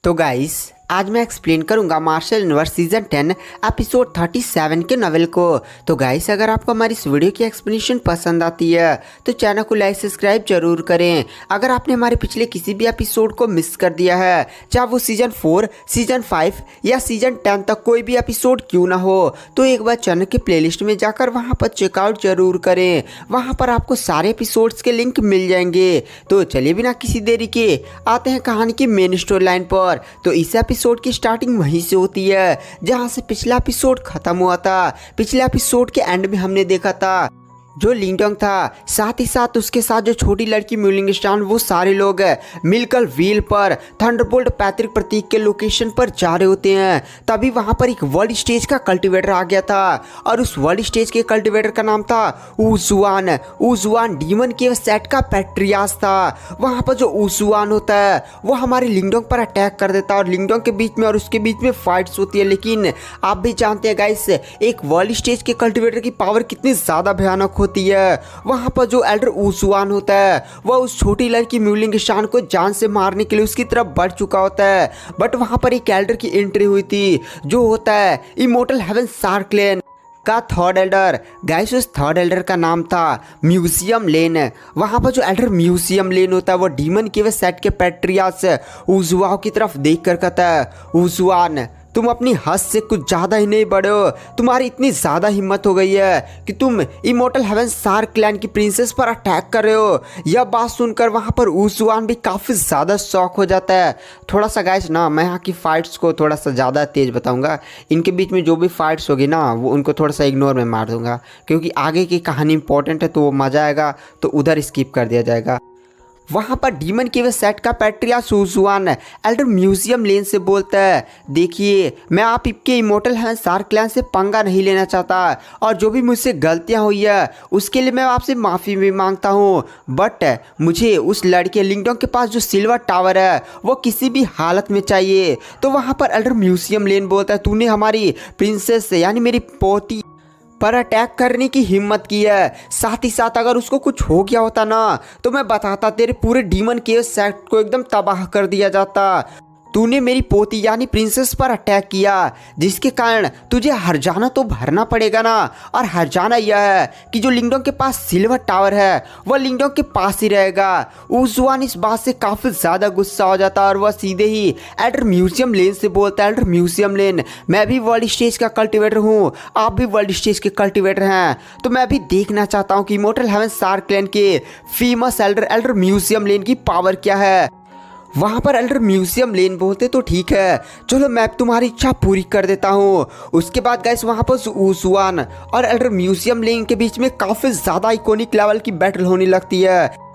तो गाइस आज मैं एक्सप्लेन करूंगा मार्शल यूनिवर्स सीजन 10 एपिसोड 37 के नॉवेल को। तो गाइस अगर आपको हमारी इस वीडियो की एक्सप्लेनेशन पसंद आती है तो चैनल को लाइक सब्सक्राइब जरूर करें। अगर आपने हमारे पिछले किसी भी एपिसोड को मिस कर दिया है, चाहे वो सीजन 4, सीजन 5 या सीजन 10 तक कोई भी एपिसोड क्यों ना हो, तो एक बार चैनल के प्लेलिस्ट में जाकर वहाँ पर चेकआउट जरूर करें। वहाँ पर आपको सारे एपिसोड्स के लिंक मिल जाएंगे। तो चलिए बिना किसी देरी के आते हैं कहानी की मेन स्टोरी लाइन पर। तो इस एपिसोड की स्टार्टिंग वहीं से होती है जहां से पिछला एपिसोड खत्म हुआ था। पिछले एपिसोड के एंड में हमने देखा था जो लिंगडोंग था, साथ ही साथ उसके साथ जो छोटी लड़की म्यूलिंग स्टान, वो सारे लोग मिलकर व्हील पर थंडरबोल्ट पैतृक प्रतीक के लोकेशन पर जा रहे होते हैं। तभी वहां पर एक वर्ल्ड स्टेज का कल्टीवेटर आ गया था और उस वर्ल्ड स्टेज के कल्टीवेटर का नाम था ऊजुआन। ऊजुआन डीमन के सेट का पैट्रियास था। वहां पर जो ऊजुआन होता है वो हमारे लिंगडोंग पर अटैक कर देता है और लिंगडोंग के बीच में और उसके बीच में फाइट्स होती है। लेकिन आप भी जानते हैं गाइस, एक वर्ल्ड स्टेज के कल्टीवेटर की पावर कितनी ज्यादा भयानक होती है। वहां पर जो एल्डर ऊजुआन होता है वह उस छोटी लड़की म्यूलिंग शान को जान से मारने के लिए उसकी तरफ बढ़ चुका होता है। बट वहां पर एक एल्डर की एंट्री हुई थी जो होता है इमोर्टल हेवन सार्कलेन का थर्ड एल्डर। गाइस उस थर्ड एल्डर का नाम था म्यूजियम लेन। वहां पर जो एल्डर म्यूजियम लेन होता है वो डीमन के वे सेट के पैट्रियास ऊजुआन की तरफ देख कर कहता है, ऊजुआन तुम अपनी हद से कुछ ज़्यादा ही नहीं बढ़े हो। तुम्हारी इतनी ज़्यादा हिम्मत हो गई है कि तुम इमोर्टल हेवन सार्क क्लैन की प्रिंसेस पर अटैक कर रहे हो। यह बात सुनकर वहाँ पर ऊजुआन भी काफ़ी ज़्यादा शॉक हो जाता है। थोड़ा सा गाइस ना मैं यहाँ की फ़ाइट्स को थोड़ा सा ज़्यादा तेज़ बताऊँगा। इनके बीच में जो भी फाइट्स होगी ना वो उनको थोड़ा सा इग्नोर में मार दूँगा, क्योंकि आगे की कहानी इंपॉर्टेंट है तो वो मज़ा आएगा, तो उधर स्किप कर दिया जाएगा। वहाँ पर डीमन के वे सेट का पैट्रियास ऊजुआन एल्डर म्यूजियम लेन से बोलता है, देखिए मैं आप के इमोर्टल हेवन सार्क क्लैन से पंगा नहीं लेना चाहता और जो भी मुझसे गलतियाँ हुई है उसके लिए मैं आपसे माफ़ी भी मांगता हूँ। बट मुझे उस लड़के लिंगडोंग के पास जो सिल्वर टावर है वो किसी भी हालत में चाहिए। तो वहाँ पर एल्डर म्यूजियम लेन बोलता है, तूने हमारी प्रिंसेस यानी मेरी पोती पर अटैक करने की हिम्मत की है। साथ ही साथ अगर उसको कुछ हो गया होता ना तो मैं बताता तेरे पूरे डीमन के सेट को एकदम तबाह कर दिया जाता। तूने मेरी पोती यानी प्रिंसेस पर अटैक किया जिसके कारण तुझे हर्जाना तो भरना पड़ेगा ना। और हर्जाना यह है कि जो लिंगडोंग के पास सिल्वर टावर है वह लिंगडोंग के पास ही रहेगा। ऊजुआन इस बात से काफ़ी ज़्यादा गुस्सा हो जाता है और वह सीधे ही एल्डर म्यूजियम लेन से बोलता है, एल्डर म्यूजियम लेन मैं भी वर्ल्ड स्टेज का कल्टिवेटर हूँ, आप भी वर्ल्ड स्टेज के कल्टिवेटर हैं, तो मैं भी देखना चाहता हूँ कि इमोर्टल हेवन सार्क क्लैन के फेमस एल्डर म्यूजियम लेन की पावर क्या है। वहाँ पर एल्डर म्यूजियम लेन बोलते तो ठीक है, चलो मैं तुम्हारी इच्छा पूरी कर देता हूँ। उसके बाद गाइस वहाँ पर ऊजुआन और एल्डर म्यूजियम लेन के बीच में काफ़ी ज़्यादा इकोनिक लेवल की बैटल होने लगती है,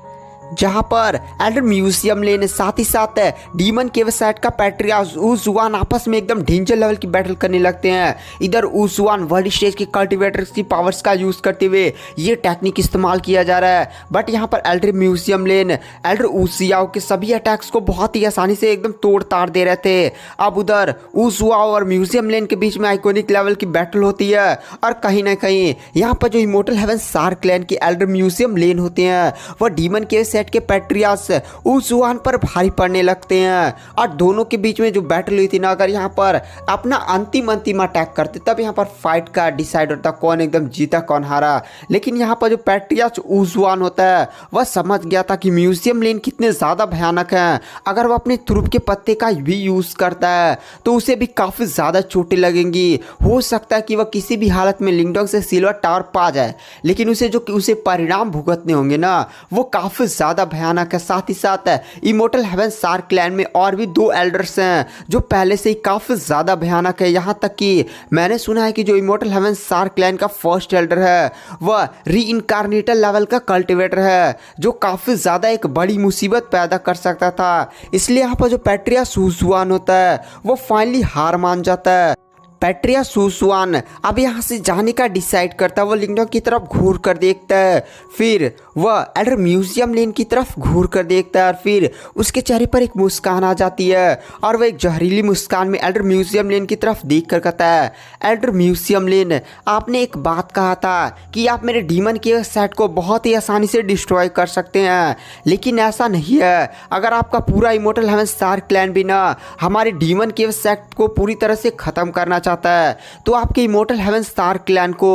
जहाँ पर एल्डर म्यूजियम लेन साथ ही साथ डीमन के सेट का पैट्रियास ऊजुआन आपस में एकदम डेंजर लेवल की बैटल करने लगते हैं। इधर ऊजुआन वर्ल्ड स्टेज के कल्टीवेटर्स की पावर्स का यूज़ करते हुए ये टेक्निक इस्तेमाल किया जा रहा है। बट यहाँ पर एल्डर म्यूजियम लेन एल्डर ऊजियाओ के सभी अटैक्स को बहुत ही आसानी से एकदम तोड़ ताड़ दे रहे थे। अब उधर ऊजुआओ और म्यूजियम लेन के बीच में आइकोनिक लेवल की बैटल होती है और कहीं ना कहीं यहाँ पर जो इमोर्टल हेवन सार्क क्लैन के एल्डर म्यूजियम लेन होते हैं वह डीमन के के पैट्रियास ऊजुआन पर भारी पड़ने लगते हैं। और दोनों के बीच में जो बैटल हुई थी ना, अगर यहाँ पर अपना अंतिम अटैक करते तब यहाँ पर फाइट का डिसाइड होता कौन एकदम जीता कौन हारा। लेकिन यहाँ पर जो पैट्रियास ऊजुआन होता है वह समझ गया था कि म्यूजियम लेन कितने ज़्यादा भयानक हैं। अगर वह अपने तुरुप के पत्ते का भी यूज़ करता है तो उसे भी काफ़ी ज़्यादा चोटें लगेंगी। हो सकता है कि वह किसी भी हालत में लिंगडोंग से सिल्वर टावर पा जाए, लेकिन उसे परिणाम भुगतने होंगे ना वो काफ़ी ज़्यादा भयानक है। साथ ही साथ इमोर्टल हेवन सार्क क्लैन में और भी 2 एल्डर्स हैं जो पहले से ही काफ़ी ज़्यादा भयानक है। यहाँ तक कि मैंने सुना है कि जो इमोर्टल हेवन सार्क क्लैन का फर्स्ट एल्डर है वह रीइनकार्नेटर लेवल का कल्टिवेटर है जो काफ़ी ज़्यादा एक बड़ी मुसीबत पैदा कर सकता था। इसलिए यहाँ पर जो पैट्रियास ऊजुआन होता है वो फाइनली हार मान जाता है पैट्रिया सुसुआन अब यहाँ से जाने का डिसाइड करता है। वो लिंगडोंग की तरफ घूर कर देखता है, फिर वह एल्डर म्यूजियम लेन की तरफ घूर कर देखता है और फिर उसके चेहरे पर एक मुस्कान आ जाती है और वह एक जहरीली मुस्कान में एल्डर म्यूजियम लेन की तरफ देख कर कहता है, एल्डर म्यूजियम लेन, आपने एक बात कहा था कि आप मेरे डीमन के सेट को बहुत ही आसानी से डिस्ट्रॉय कर सकते हैं, लेकिन ऐसा नहीं है। अगर आपका पूरा इमोर्टल हेवन स्टार क्लैन भी ना हमारे डीमन के सेट को पूरी तरह से ख़त्म करना चाहता है तो आपके इमोर्टल हेवन स्टार क्लैन को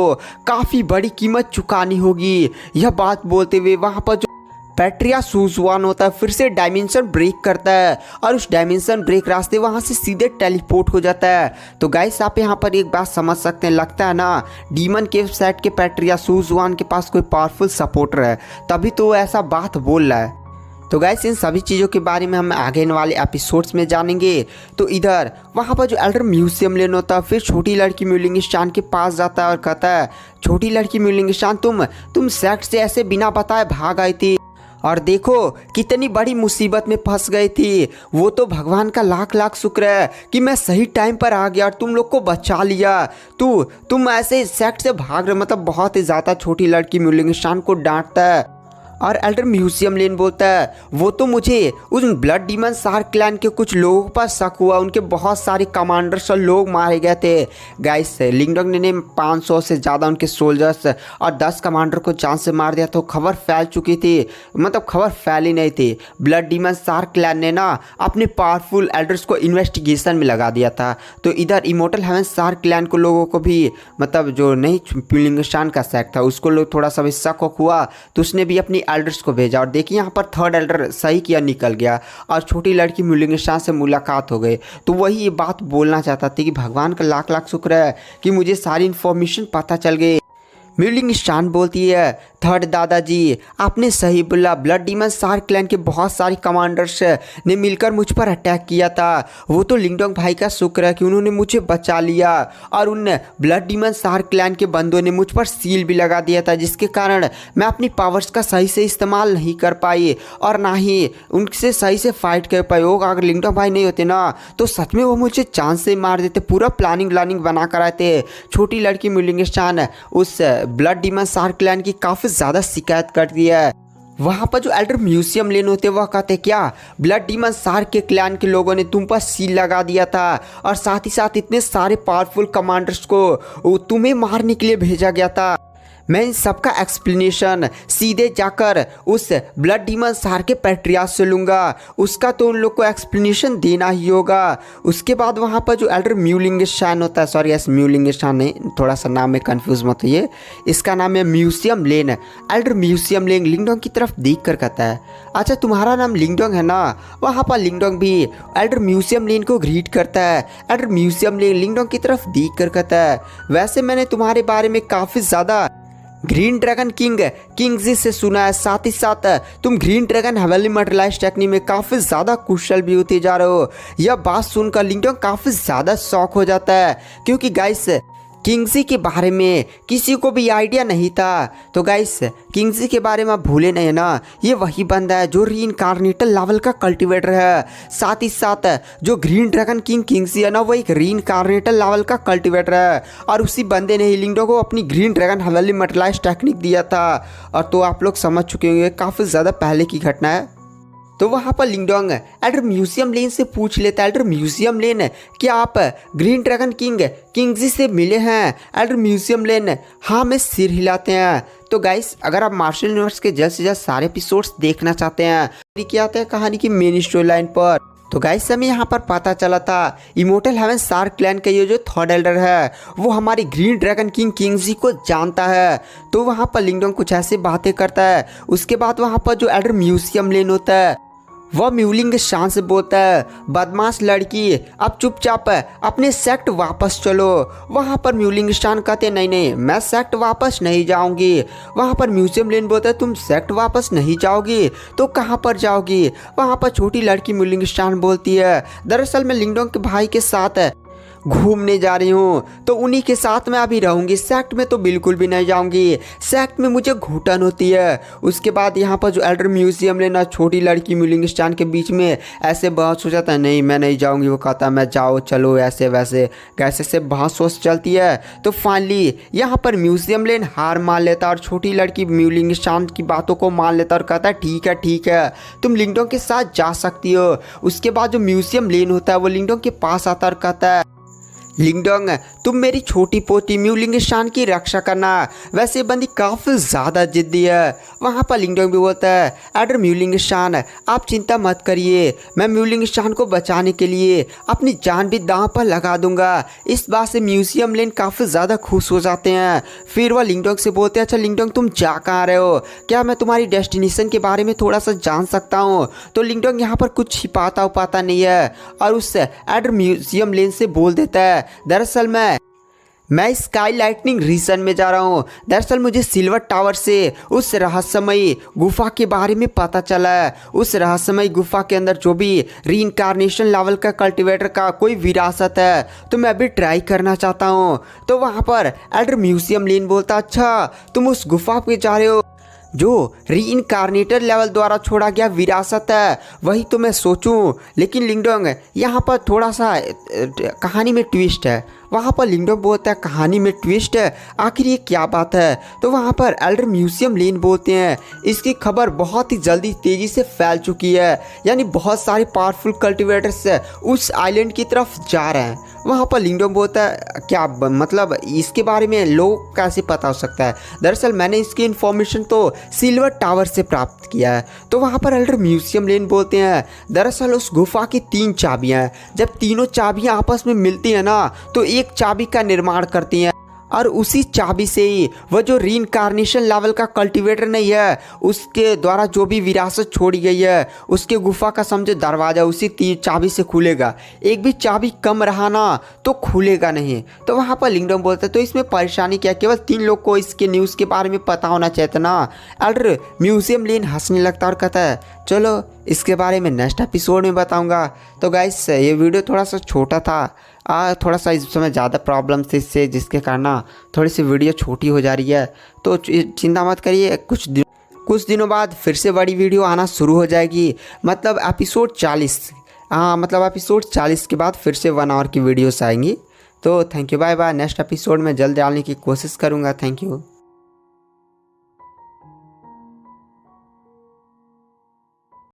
काफ़ी बड़ी कीमत चुकानी होगी। यह बात बोलते हुए वहाँ पर जो पैट्रिया सुसुआन होता है फिर से डायमेंशन ब्रेक करता है और उस डायमेंशन ब्रेक रास्ते वहाँ से सीधे टेलीपोर्ट हो जाता है। तो गाइस आप यहाँ पर एक बात समझ सकते हैं, लगता है ना डीमन के सेट के पैट्रिया सुसुआन के पास कोई पावरफुल सपोर्टर है, तभी तो वो ऐसा बात बोल रहा है। तो गाइस इन सभी चीज़ों के बारे में हम आगे वाले एपिसोड्स में जानेंगे। तो इधर वहाँ पर जो एल्डर म्यूजियम लेन होता है फिर छोटी लड़की म्यूलिंग स्टान के पास जाता है और कहता है, छोटी लड़की म्यूलिंग स्टान, तुम सेक्ट से ऐसे बिना बताए भाग आई थी और देखो कितनी बड़ी मुसीबत में फंस गई थी। वो तो भगवान का लाख लाख शुक्र है कि मैं सही टाइम पर आ गया और तुम लोग को बचा लिया। तुम ऐसे सेक्ट से भाग रहे, मतलब बहुत ही ज़्यादा छोटी लड़की म्यूलिंग स्टान को डांटता है और एल्डर म्यूजियम लेन बोलता है, वो तो मुझे उन ब्लड डीमन सार क्लैन के कुछ लोगों पर शक हुआ, उनके बहुत सारे कमांडर्स और लोग मारे गए थे। गाइस लिंगडोंग ने 500 से ज़्यादा उनके सोल्जर्स और 10 कमांडर को जान से मार दिया। तो खबर फैल चुकी थी, मतलब खबर फैली नहीं थी। ब्लड डीमन सार क्लैन ने ना अपने पावरफुल एल्डर्स को इन्वेस्टिगेशन में लगा दिया था। तो इधर इमोर्टल हेवन सार क्लैन को लोगों को भी, मतलब जो नहीं म्यूलिंगस्टान का सेक्ट था उसको लोग थोड़ा सा भी शक हुआ, तो उसने भी अपनी एल्डर्स को भेजा और देखिए यहाँ पर थर्ड एल्डर सही किया, निकल गया और छोटी लड़की म्यूलिंगस्टान से मुलाकात हो गई। तो वही ये बात बोलना चाहता था कि भगवान का लाख लाख शुक्र है कि मुझे सारी इन्फॉर्मेशन पता चल गई। म्यूलिंगस्टान बोलती है, थर्ड दादाजी आपने सही बोला, ब्लड डीमन सार क्लैन के बहुत सारे कमांडर्स ने मिलकर मुझ पर अटैक किया था। वो तो लिंगडोंग भाई का शुक्र है कि उन्होंने मुझे बचा लिया और उन ब्लड डीमन सार क्लैन के बंदों ने मुझ पर सील भी लगा दिया था, जिसके कारण मैं अपनी पावर्स का सही से इस्तेमाल नहीं कर पाई और ना ही उनसे सही से फाइट कर पाई। वो अगर लिंगडोंग भाई नहीं होते ना तो सच में वो मुझे चांस से मार देते। पूरा प्लानिंग बना कर आए थे। छोटी लड़की म्यूलिंगस्टान उस ब्लड डीमन सार क्लैन की काफ़ी ज़्यादा शिकायत कर दिया है। वहाँ पर जो एल्डर म्यूजियम लेन होते वह कहते, क्या ब्लड डीमन सार के क्लैन के लोगों ने तुम पर सील लगा दिया था और साथ ही साथ इतने सारे पावरफुल कमांडर्स को तुम्हें मारने के लिए भेजा गया था। मैं इन सब का एक्सप्लेनेशन सीधे जाकर उस ब्लड डीमन सार के पैट्रियास से लूँगा, उसका तो उन लोग को एक्सप्लेनेशन देना ही होगा। उसके बाद वहाँ पर जो एल्डर म्यूलिंगस्टान होता है, सॉरी यस म्यूलिंगस्टान नहीं, थोड़ा सा नाम में कंफ्यूज मत होइए, इसका नाम है म्यूजियम लेन। एल्डर म्यूजियम लेन लिंगडोंग की तरफ देख कर कहता है, अच्छा तुम्हारा नाम लिंगडोंग है ना। वहाँ पर लिंगडोंग भी एल्डर म्यूजियम लेन को ग्रीट करता है। एल्डर म्यूजियम लेन लिंगडोंग की तरफ देख कर कहता है, वैसे मैंने तुम्हारे बारे में काफ़ी ज़्यादा ग्रीन ड्रैगन किंगजी से सुना है, साथ ही साथ तुम green dragon heavenly materialize technique में काफ़ी ज़्यादा कुशल भी होते जा रहे हो। यह बात सुनकर लिंगडोंग काफ़ी ज़्यादा शॉक हो जाता है, क्योंकि गाइस किंगजी के बारे में किसी को भी आइडिया नहीं था। तो गाइस किंगजी के बारे में आप भूले नहीं ना, ये वही बंदा है जो रीइंकार्नेटल लेवल का कल्टीवेटर है। साथ ही साथ जो ग्रीन ड्रैगन किंगजी है ना, वो एक रीइंकार्नेटल लेवल का कल्टीवेटर है और उसी बंदे ने ही लिंगडोंग को अपनी green dragon heavenly materialize technique दिया था। और तो आप लोग समझ चुके होंगे काफ़ी ज़्यादा पहले की घटना है। तो वहाँ पर लिंगडोंग एल्डर म्यूजियम लेन से पूछ लेता है, एल्डर म्यूजियम लेन क्या आप ग्रीन ड्रैगन किंगजी से मिले हैं। एल्डर म्यूजियम लेन हाँ में सिर हिलाते हैं। तो गाइस अगर आप मार्शल यूनिवर्स के जल्द से जल्द सारे एपिसोड्स देखना चाहते हैं क्या आते हैं कहानी की मेन स्टोरी लाइन पर, तो गाइस हमें यहाँ पर पता चला था इमोर्टल हेवन सार क्लैन का ये जो थर्ड एल्डर है वो हमारी ग्रीन ड्रैगन किंगजी को जानता है। तो वहाँ पर लिंगडोंग कुछ ऐसी बातें करता है। उसके बाद वहाँ पर जो एल्डर म्यूजियम लेन होता है वह म्यूलिंगस्टान से बोलता है, बदमाश लड़की अब चुपचाप अपने सेक्ट वापस चलो। वहाँ पर म्यूलिंगस्टान कहते नहीं मैं सेक्ट वापस नहीं जाऊँगी। वहाँ पर म्यूजियम लेन बोलता है, तुम सेक्ट वापस नहीं जाओगी तो कहाँ पर जाओगी। वहाँ पर छोटी लड़की म्यूलिंगस्टान बोलती है, दरअसल मैं लिंगडोंग के भाई के साथ घूमने जा रही हूँ तो उन्हीं के साथ मैं अभी रहूँगी, सेक्ट में तो बिल्कुल भी नहीं जाऊँगी, सेक्ट में मुझे घुटन होती है। उसके बाद यहाँ पर जो एल्डर म्यूजियम लेना छोटी लड़की म्यूलिंगस्टाइन के बीच में ऐसे बहस हो जाता है, नहीं मैं नहीं जाऊँगी, वो कहता है मैं जाओ चलो ऐसे वैसे कैसे से बहस वहस चलती है। तो फाइनली यहाँ पर म्यूजियम लेन हार मान लेता और छोटी लड़की म्यूलिंगस्टाइन की बातों को मान लेता और कहता है ठीक है तुम लिंगडोंग के साथ जा सकती हो। उसके बाद जो म्यूजियम लेन होता है वो लिंगडोंग के पास आता और कहता है लिंगडोंग तुम मेरी छोटी पोती म्यूलिंगस्टाइन की रक्षा करना, वैसे बंदी काफ़ी ज़्यादा जिद्दी है। वहाँ पर लिंगडोंग भी बोलता है एल्डर म्यूलिंगस्टाइन आप चिंता मत करिए, मैं म्यूलिंगस्टाइन को बचाने के लिए अपनी जान भी दांव पर लगा दूंगा। इस बात से म्यूजियम लेन काफ़ी ज़्यादा खुश हो जाते हैं। फिर वह लिंगडोंग से बोलते हैं अच्छा लिंगडोंग तुम जा कहाँ रहे हो, क्या मैं तुम्हारी डेस्टिनेशन के बारे में थोड़ा सा जान सकता हूँ। तो लिंगडोंग यहाँ पर कुछ छिपाता उपाता नहीं है और उस एल्डर म्यूजियम लेन से बोल देता है दरअसल मैं स्काई लाइटनिंग रीजन में जा रहा हूँ। दरअसल मुझे सिल्वर टावर से उस रहस्यमयी गुफा के बारे में पता चला है। उस रहस्यमयी गुफा के अंदर जो भी रीइंकार्नेशन लेवल का कल्टीवेटर का कोई विरासत है तो मैं अभी ट्राई करना चाहता हूँ। तो वहाँ पर एल्डर म्यूजियम लेन बोलता अच्छा तुम उस गुफा पे जा रहे हो, जो रीइंकार्नेटर लेवल द्वारा छोड़ा गया विरासत है वही तो मैं सोचूं। लेकिन लिंगडोंग यहाँ पर थोड़ा सा कहानी में ट्विस्ट है। वहाँ पर लिंगडोंग बोलता है कहानी में ट्विस्ट है, आखिर ये क्या बात है। तो वहाँ पर एल्डर म्यूजियम लेन बोलते हैं इसकी खबर बहुत ही जल्दी तेज़ी से फैल चुकी है, यानी बहुत सारे पावरफुल कल्टीवेटर्स उस आइलैंड की तरफ जा रहे हैं। वहाँ पर लिंगडोंग बोलता है क्या मतलब इसके बारे में लोग कैसे पता हो सकता है, दरअसल मैंने इसकी इन्फॉर्मेशन तो सिल्वर टावर से प्राप्त किया है। तो वहाँ पर एल्डर म्यूजियम लेन बोलते हैं दरअसल उस गुफा की 3 चाबियाँ हैं, जब तीनों चाबियाँ आपस में मिलती हैं ना तो एक चाबी का निर्माण करती हैं और उसी चाबी से ही वह जो रीइंकार्नेशन लेवल का कल्टीवेटर नहीं है उसके द्वारा जो भी विरासत छोड़ी गई है उसके गुफा का समझो दरवाज़ा उसी 3 चाबी से खुलेगा, एक भी चाबी कम रहा ना तो खुलेगा नहीं। तो वहाँ पर लिंगडोंग बोलता है तो इसमें परेशानी क्या, केवल 3 लोग को इसके न्यूज़ के बारे में पता होना चाहिए था ना। एल्डर म्यूजियम लेन हंसने लगता और कहता है चलो इसके बारे में नेक्स्ट एपिसोड में बताऊँगा। तो गाइस ये वीडियो थोड़ा सा छोटा था, थोड़ा सा इस समय ज़्यादा प्रॉब्लम थी इससे जिसके कारण थोड़ी सी वीडियो छोटी हो जा रही है। तो चिंता मत करिए, कुछ दिनों बाद फिर से बड़ी वीडियो आना शुरू हो जाएगी, मतलब एपिसोड 40। मतलब एपिसोड 40 के बाद फिर से 1 आवर की वीडियोस आएंगी। तो thank you, bye bye. Next episode में जल्द डालने की कोशिश करूँगा। Thank you.